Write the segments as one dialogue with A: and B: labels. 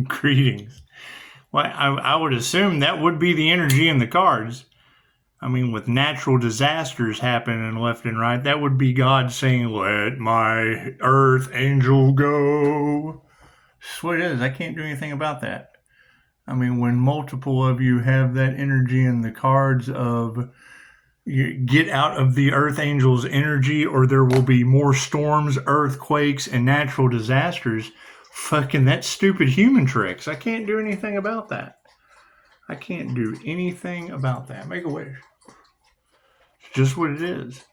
A: Greetings. Well, I would assume that would be the energy in the cards. I mean, with natural disasters happening left and right, that would be God saying, "Let my earth angel go." That's what it is. I can't do anything about that. I mean, when multiple of you have that energy in the cards of you get out of the earth angel's energy, or there will be more storms, earthquakes, and natural disasters. Fucking that stupid human tricks. I can't do anything about that. I can't do anything about that. Make a wish. It's just what it is.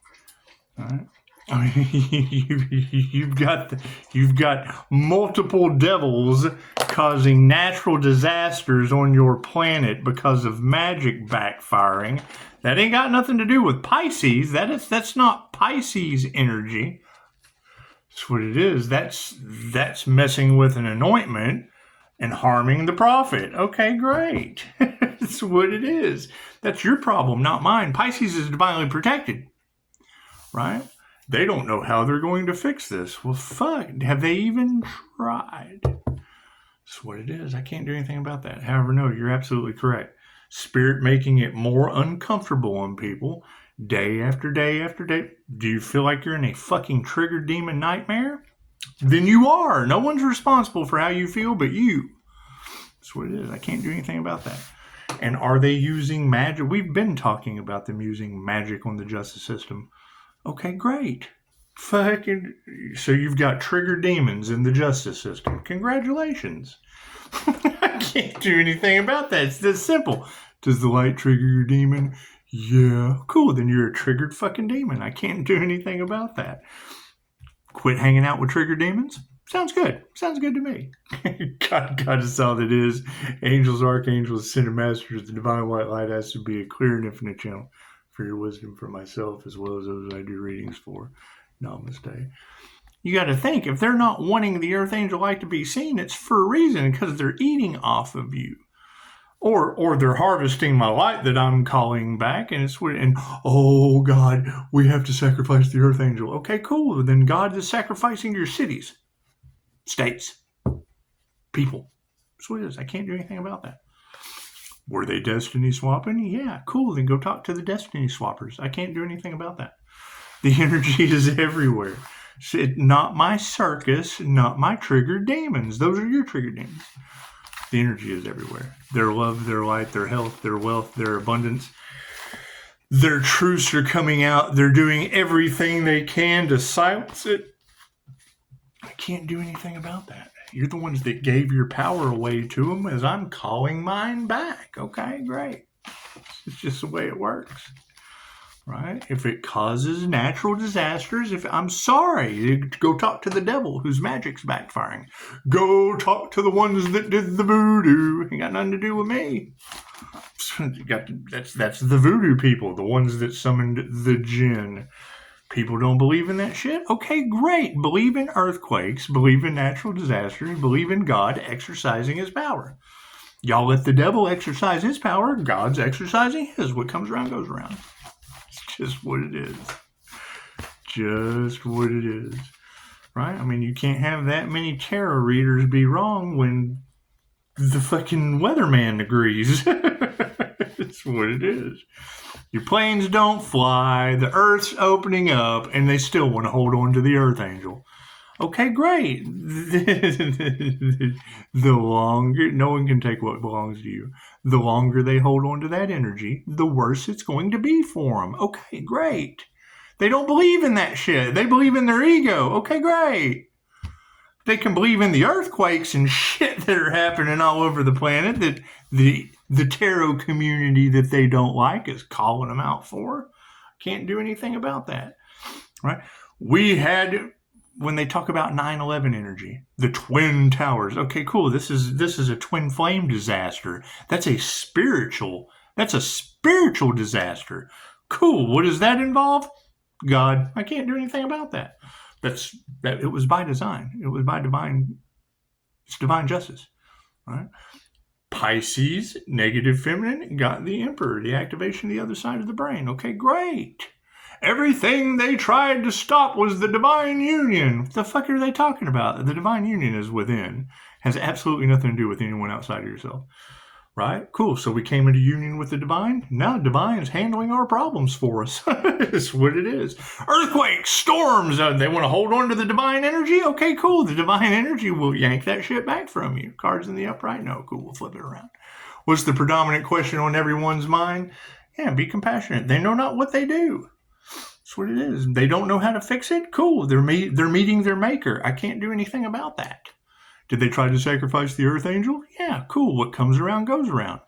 A: All right. I mean, you've got multiple devils causing natural disasters on your planet because of magic backfiring. That ain't got nothing to do with Pisces. That's not Pisces energy. That's what it is. That's messing with an anointment and harming the prophet. Okay, great. That's what it is. That's your problem, not mine. Pisces is divinely protected, right? They don't know how they're going to fix this. Well, fuck. Have they even tried? That's what it is. I can't do anything about that. However, no, you're absolutely correct. Spirit making it more uncomfortable on people day after day after day. Do you feel like you're in a fucking triggered demon nightmare? Then you are. No one's responsible for how you feel but you. That's what it is. I can't do anything about that. And are they using magic? We've been talking about them using magic on the justice system. Okay, great. Fucking, so you've got triggered demons in the justice system. Congratulations. I can't do anything about that. It's this simple. Does the light trigger your demon? Yeah. Cool, then you're a triggered fucking demon. I can't do anything about that. Quit hanging out with triggered demons? Sounds good. Sounds good to me. God is all that is. Angels, archangels, ascended masters, the divine white light has to be a clear and infinite channel for your wisdom for myself as well as those I do readings for. Namaste. You got to think, if they're not wanting the earth angel light to be seen, it's for a reason, because they're eating off of you. Or they're harvesting my light that I'm calling back, and oh God, we have to sacrifice the earth angel. Okay, cool. Then God is sacrificing your cities, states, people. That's what it is. I can't do anything about that. Were they destiny swapping? Yeah, cool. Then go talk to the destiny swappers. I can't do anything about that. The energy is everywhere. Not my circus, not my triggered demons. Those are your triggered demons. The energy is everywhere. Their love, their light, their health, their wealth, their abundance. Their truths are coming out. They're doing everything they can to silence it. I can't do anything about that. You're the ones that gave your power away to them as I'm calling mine back. Okay, great. It's just the way it works. Right? If it causes natural disasters, I'm sorry, go talk to the devil whose magic's backfiring. Go talk to the ones that did the voodoo. Ain't got nothing to do with me. That's the voodoo people, the ones that summoned the jinn. People don't believe in that shit? Okay, great. Believe in earthquakes, believe in natural disasters, believe in God exercising his power. Y'all let the devil exercise his power, God's exercising his. What comes around goes around. It's just what it is. Just what it is. Right? I mean, you can't have that many tarot readers be wrong when the fucking weatherman agrees. It's what it is. Your planes don't fly, the earth's opening up, and they still want to hold on to the earth angel. Okay, great. The longer, no one can take what belongs to you. The longer they hold on to that energy, the worse it's going to be for them. Okay, great. They don't believe in that shit. They believe in their ego. Okay, great. They can believe in the earthquakes and shit that are happening all over the planet that the tarot community that they don't like is calling them out for. Can't do anything about that. Right? We had, when they talk about 9/11 energy, the twin towers. Okay, cool. This is a twin flame disaster. That's a spiritual disaster. Cool. What does that involve? God. I can't do anything about that. It was by design. It was by it's divine justice. Right? Pisces, negative feminine, got the Emperor, the activation of the other side of the brain. Okay, great. Everything they tried to stop was the divine union. What the fuck are they talking about? The divine union is within. Has absolutely nothing to do with anyone outside of yourself. Right? Cool. So we came into union with the divine. Now the divine is handling our problems for us. That's what it is. Earthquakes, storms. They want to hold on to the divine energy? Okay, cool. The divine energy will yank that shit back from you. Cards in the upright? No. Cool. We'll flip it around. What's the predominant question on everyone's mind? Yeah, be compassionate. They know not what they do. That's what it is. They don't know how to fix it? Cool. They're meeting their maker. I can't do anything about that. Did they try to sacrifice the Earth Angel? Yeah, cool. What comes around goes around.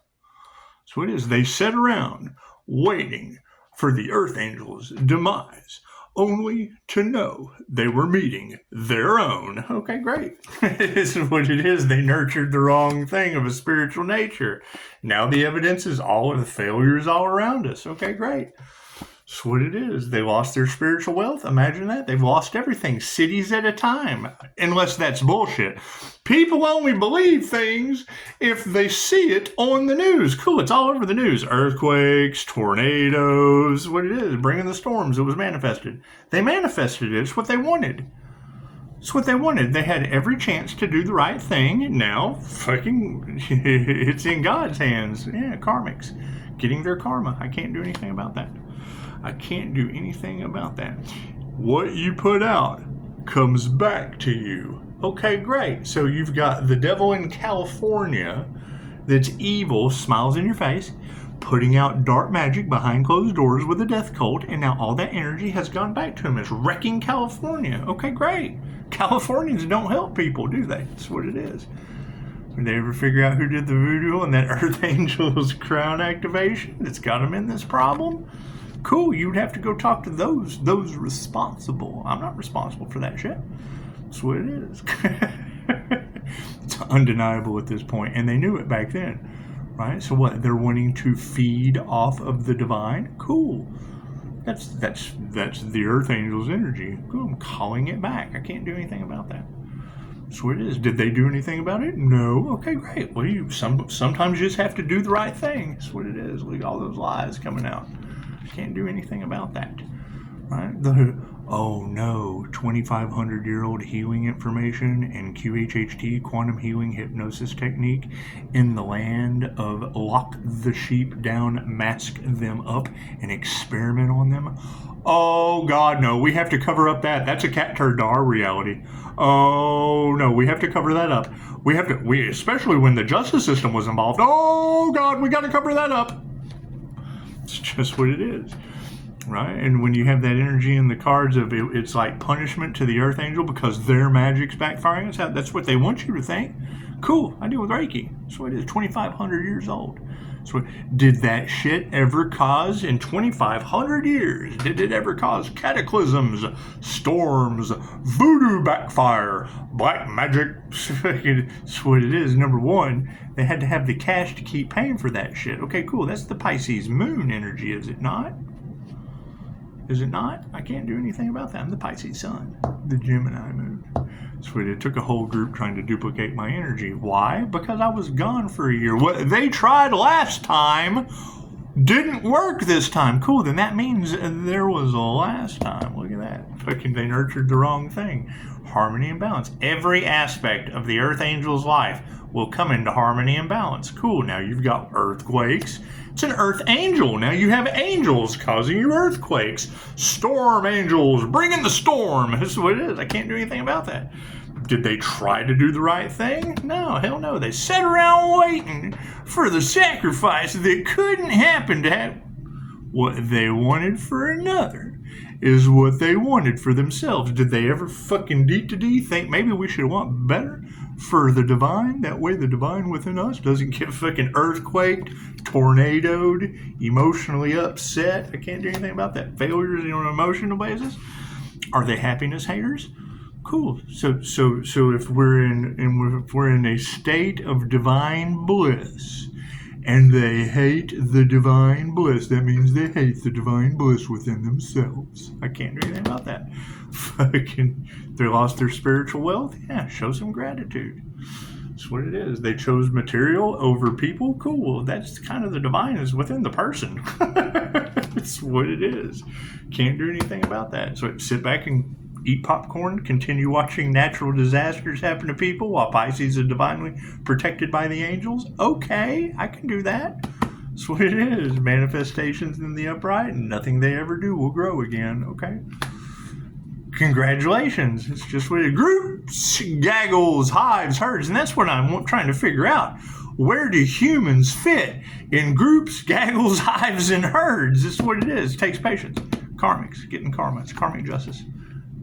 A: That's what it is. They sat around waiting for the Earth Angel's demise, only to know they were meeting their own. Okay, great. This is what it is. They nurtured the wrong thing of a spiritual nature. Now the evidence is all of the failures all around us. Okay, great. That's what it is. They lost their spiritual wealth. Imagine that. They've lost everything, cities at a time, unless that's bullshit. People only believe things if they see it on the news. Cool, it's all over the news. Earthquakes, tornadoes, what it is, bringing the storms. It was manifested. They manifested it. It's what they wanted. It's what they wanted. They had every chance to do the right thing, and now, fucking, it's in God's hands. Yeah, karmics. Getting their karma. I can't do anything about that. I can't do anything about that. What you put out comes back to you. Okay, great. So you've got the devil in California that's evil, smiles in your face, putting out dark magic behind closed doors with a death cult, and now all that energy has gone back to him. It's wrecking California. Okay, great. Californians don't help people, do they? That's what it is. Did they ever figure out who did the voodoo on that Earth Angel's crown activation that's got them in this problem? Cool, you'd have to go talk to those responsible. I'm not responsible for that shit. That's what it is. It's undeniable at this point, and they knew it back then, right? So what? They're wanting to feed off of the divine. Cool. That's the Earth Angel's energy. Cool. I'm calling it back. I can't do anything about that. That's what it is. Did they do anything about it? No. Okay, great. Well, sometimes you just have to do the right thing. That's what it is. Look at all those lies coming out. Can't do anything about that, right? Oh no, 2,500-year-old healing information and QHHT, quantum healing hypnosis technique in the land of lock the sheep down, mask them up, and experiment on them. Oh God, no, we have to cover up that. That's a cat turd to our reality. Oh no, we have to cover that up. We especially when the justice system was involved. Oh God, we got to cover that up. It's just what it is, right? And when you have that energy in the cards of it, it's like punishment to the Earth Angel because their magic's backfiring. That's what they want you to think. Cool, I deal with Reiki. That's what it is, 2,500 years old. So did that shit ever cause, in 2,500 years, did it ever cause cataclysms, storms, voodoo backfire, black magic? That's what it is. Number one, they had to have the cash to keep paying for that shit. Okay, cool. That's the Pisces moon energy, is it not? Is it not? I can't do anything about that. I'm the Pisces sun, the Gemini moon. So it took a whole group trying to duplicate my energy. Why? Because I was gone for a year. What they tried last time didn't work this time. Cool, then that means there was a last time. Look at that. Fucking they nurtured the wrong thing. Harmony and balance. Every aspect of the Earth Angel's life will come into harmony and balance. Cool, now you've got earthquakes. It's an Earth Angel. Now you have angels causing you earthquakes. Storm angels, bring in the storm. This is what it is. I can't do anything about that. Did they try to do the right thing? No, hell no. They sat around waiting for the sacrifice that couldn't happen to have. What they wanted for another is what they wanted for themselves. Did they ever fucking D think maybe we should want better for the divine? That way the divine within us doesn't get fucking earthquaked, tornadoed, emotionally upset. I can't do anything about that. Failures on an emotional basis. Are they happiness haters? Cool. So if we're in a state of divine bliss, and they hate the divine bliss, that means they hate the divine bliss within themselves. I can't do anything about that. Fucking, they lost their spiritual wealth. Yeah, show some gratitude. That's what it is. They chose material over people. Cool. That's kind of the divine is within the person. That's what it is. Can't do anything about that. So sit back and eat popcorn, continue watching natural disasters happen to people while Pisces are divinely protected by the angels. Okay, I can do that. That's what it is. Manifestations in the upright, and nothing they ever do will grow again. Okay? Congratulations. It's just what it is. Groups, gaggles, hives, herds, and that's what I'm trying to figure out. Where do humans fit in groups, gaggles, hives, and herds? This is what it is. It takes patience. Karmics, getting karma. It's karmic justice.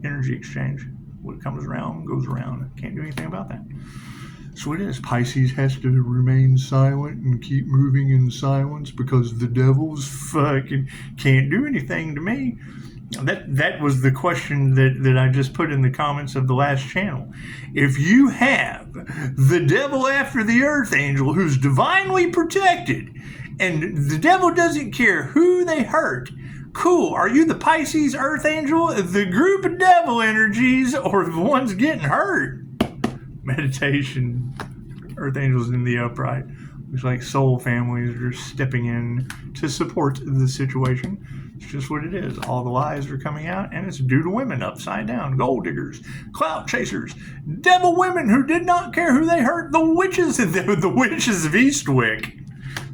A: Energy exchange. What comes around goes around. Can't do anything about that. That's what it is. Pisces has to remain silent and keep moving in silence because the devil's fucking can't do anything to me. That was the question that I just put in the comments of the last channel. If you have the devil after the earth angel who's divinely protected, and the devil doesn't care who they hurt, cool. Are you the Pisces earth angel, the group of devil energies, or the ones getting hurt? Meditation, earth angels in the upright. Looks like soul families are stepping in to support the situation. It's just what it is. All the lies are coming out, and it's due to women upside down. Gold diggers, clout chasers, devil women who did not care who they hurt. The witches of Eastwick.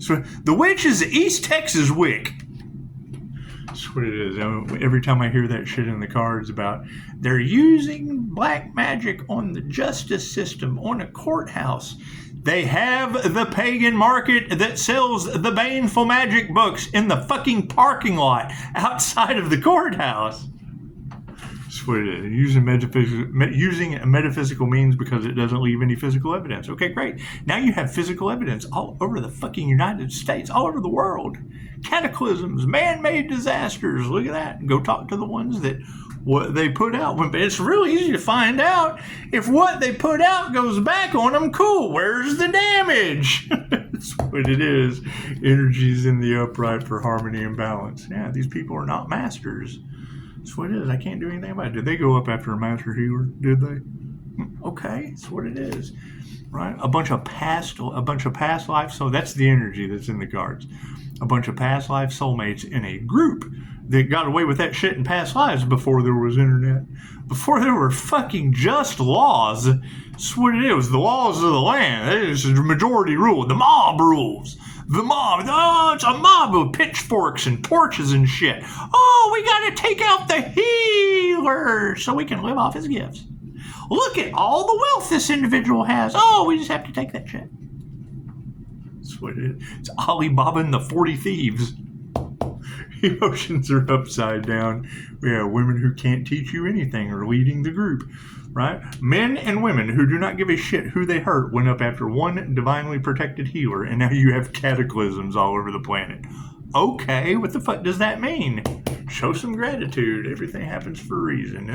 A: So the witches of East Texas Wick. That's what it is. Every time I hear that shit in the cards about they're using black magic on the justice system, on a courthouse. They have the pagan market that sells the baneful magic books in the fucking parking lot outside of the courthouse. That's what it is. Using a metaphysical means because it doesn't leave any physical evidence. Okay, great. Now you have physical evidence all over the fucking United States, all over the world. Cataclysms, man-made disasters. Look at that. Go talk to the ones that what they put out. It's really easy to find out if what they put out goes back on them. Cool. Where's the damage? That's what it is. Energies in the upright for harmony and balance. Yeah, these people are not masters. That's what it is. I can't do anything about it. Did they go up after a master healer? Did they? Okay, that's what it is. Right? A bunch of past life. So that's the energy that's in the cards. A bunch of past life soulmates in a group that got away with that shit in past lives before there was internet. Before there were fucking just laws. That's what it is. The laws of the land. That is the majority rule. The mob rules. The mob. Oh, it's a mob with pitchforks and torches and shit. Oh, we gotta take out the healer so we can live off his gifts. Look at all the wealth this individual has. Oh, we just have to take that shit. That's what it is. It's Alibaba and the 40 Thieves. Emotions are upside down. We have women who can't teach you anything or leading the group, right? Men and women who do not give a shit who they hurt went up after one divinely protected healer, and now you have cataclysms all over the planet. Okay, what the fuck does that mean? Show some gratitude. Everything happens for a reason.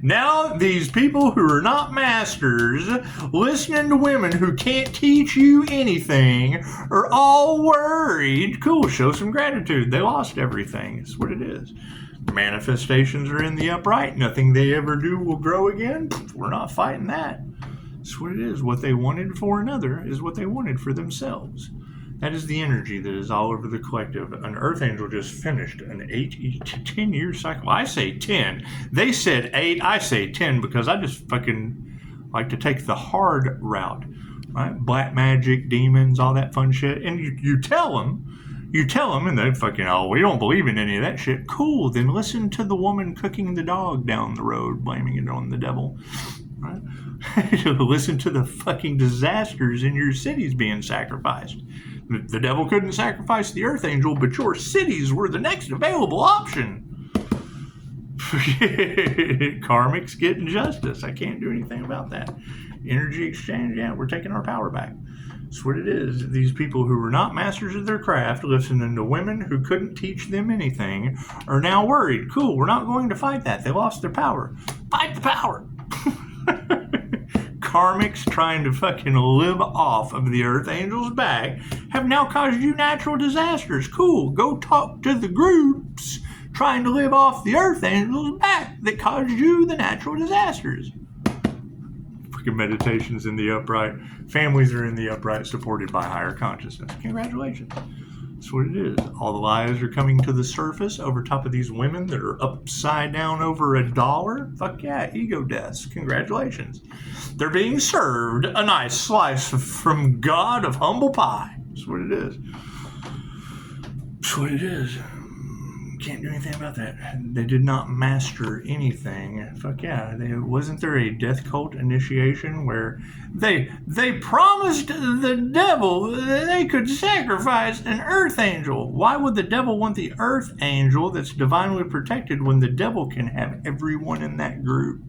A: Now these people who are not masters, listening to women who can't teach you anything, are all worried. Cool, show some gratitude. They lost everything. That's what it is. Manifestations are in the upright. Nothing they ever do will grow again. We're not fighting that. That's what it is. What they wanted for another is what they wanted for themselves. That is the energy that is all over the collective. An earth angel just finished an 8 to 10 year cycle. I say 10. They said 8. I say 10 because I just fucking like to take the hard route, right? Black magic, demons, all that fun shit. And you tell them, and they fucking, oh, we don't believe in any of that shit. Cool. Then listen to the woman cooking the dog down the road, blaming it on the devil. Right? Listen to the fucking disasters in your cities being sacrificed. The devil couldn't sacrifice the earth angel, but your cities were the next available option. Karmics getting justice. I can't do anything about that. Energy exchange, yeah, we're taking our power back. That's what it is. These people who were not masters of their craft, listening to women who couldn't teach them anything, are now worried. Cool, we're not going to fight that. They lost their power. Fight the power. Karmics trying to fucking live off of the earth angel's back have now caused you natural disasters. Cool, go talk to the groups trying to live off the earth angel's back that caused you the natural disasters. Fucking meditations in the upright. Families are in the upright, supported by higher consciousness. Congratulations. That's what it is. All the lies are coming to the surface over top of these women that are upside down over $1. Fuck yeah, ego deaths. Congratulations. They're being served a nice slice from God of humble pie. That's what it is. That's what it is. Can't do anything about that. They did not master anything. Fuck yeah. Wasn't there a death cult initiation where they promised the devil they could sacrifice an earth angel? Why would the devil want the earth angel that's divinely protected when the devil can have everyone in that group?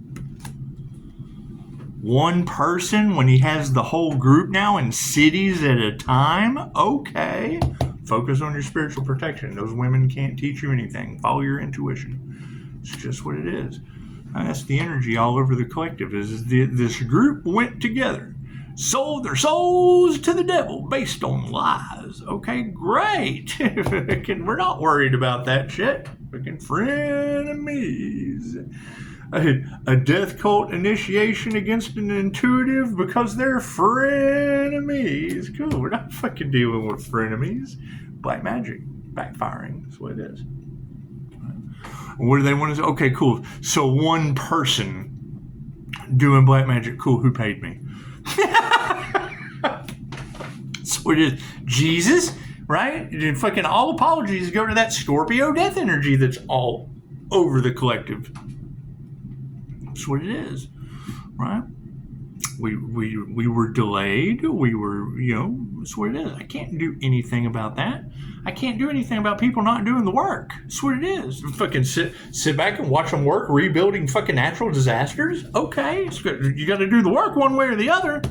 A: One person when he has the whole group now in cities at a time? Okay. Focus on your spiritual protection. Those women can't teach you anything. Follow your intuition. It's just what it is. And that's the energy all over the collective. This group went together, sold their souls to the devil based on lies. Okay, great. We're not worried about that shit. Fucking frenemies. A death cult initiation against an intuitive because they're frenemies. Cool, we're not fucking dealing with frenemies. Black magic, backfiring, that's what it is. What do they want to say? Okay, cool. So one person doing black magic, cool, who paid me? That's what it is. Jesus, right? And fucking all apologies go to that Scorpio death energy that's all over the collective. That's what it is, right? We were delayed. We were, that's what it is. I can't do anything about that. I can't do anything about people not doing the work. That's what it is. Fucking sit back and watch them work rebuilding fucking natural disasters. Okay, it's good. You got to do the work one way or the other.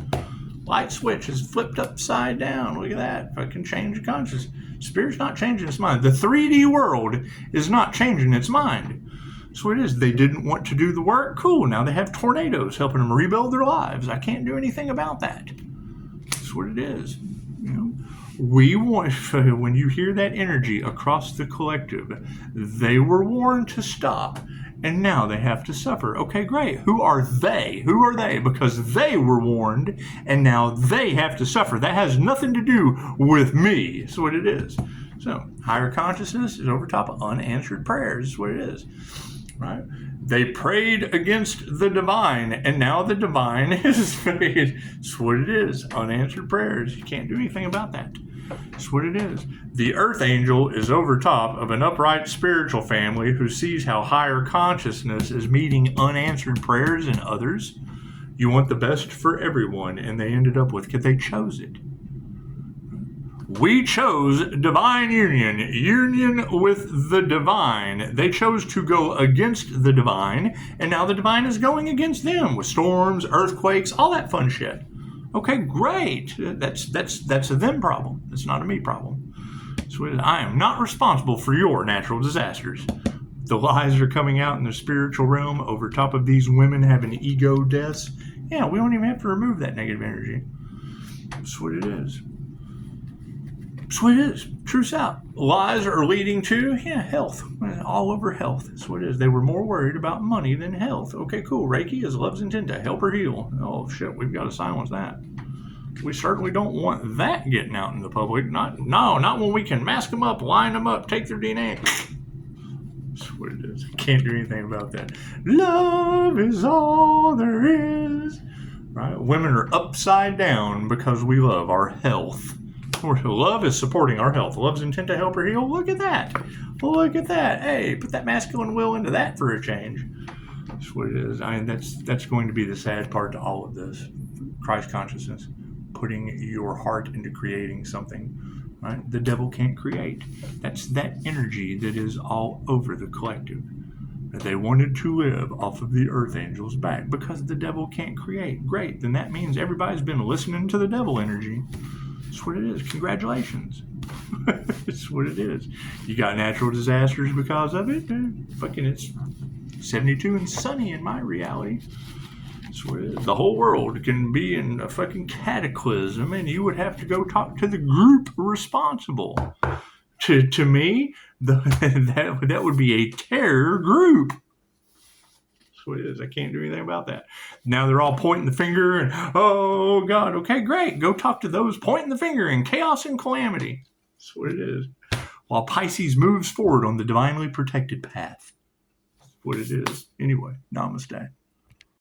A: Light switch is flipped upside down. Look at that. Fucking change of consciousness. Spirit's not changing its mind. The 3D world is not changing its mind. That's what it is. They didn't want to do the work. Cool. Now they have tornadoes helping them rebuild their lives. I can't do anything about that. That's what it is. We want, when you hear that energy across the collective, they were warned to stop, and now they have to suffer. Okay, great. Who are they? Who are they? Because they were warned, and now they have to suffer. That has nothing to do with me. That's what it is. So, higher consciousness is over top of unanswered prayers. That's what it is. Right? They prayed against the divine, and now the divine is prayed. That's what it is. Unanswered prayers. You can't do anything about that. That's what it is. The earth angel is over top of an upright spiritual family who sees how higher consciousness is meeting unanswered prayers in others. You want the best for everyone, and they ended up with, they chose it. We chose divine union with the divine. They chose to go against the divine, and now the divine is going against them with storms, earthquakes, all that fun shit. Okay, great. That's a them problem. That's not a me problem. So I am not responsible for your natural disasters. The lies are coming out in the spiritual realm over top of these women having ego deaths. Yeah, we don't even have to remove that negative energy. That's what it is. That's what it is. Truth's out. Lies are leading to, health. All over health. That's what it is. They were more worried about money than health. Okay, cool. Reiki is love's intent to help her heal. Oh, shit. We've got to silence that. We certainly don't want that getting out in the public. Not when we can mask them up, line them up, take their DNA. That's what it is. Can't do anything about that. Love is all there is. Right? Women are upside down because we love our health. Love is supporting our health. Love's intent to help her heal. Look at that. Look at that. Hey, put that masculine will into that for a change. That's what it is. That's going to be the sad part to all of this. Christ consciousness. Putting your heart into creating something. Right? The devil can't create. That's that energy that is all over the collective. They wanted to live off of the earth angel's back because the devil can't create. Great. Then that means everybody's been listening to the devil energy. That's what it is. Congratulations. That's what it is. You got natural disasters because of it. Fucking it's 72 and sunny in my reality. That's what it is. The whole world can be in a fucking cataclysm, and you would have to go talk to the group responsible. To me, that would be a terror group. That's what it is. I can't do anything about that. Now they're all pointing the finger and, oh God, okay, great. Go talk to those pointing the finger in chaos and calamity. That's what it is. while Pisces moves forward on the divinely protected path. That's what it is. Anyway, namaste.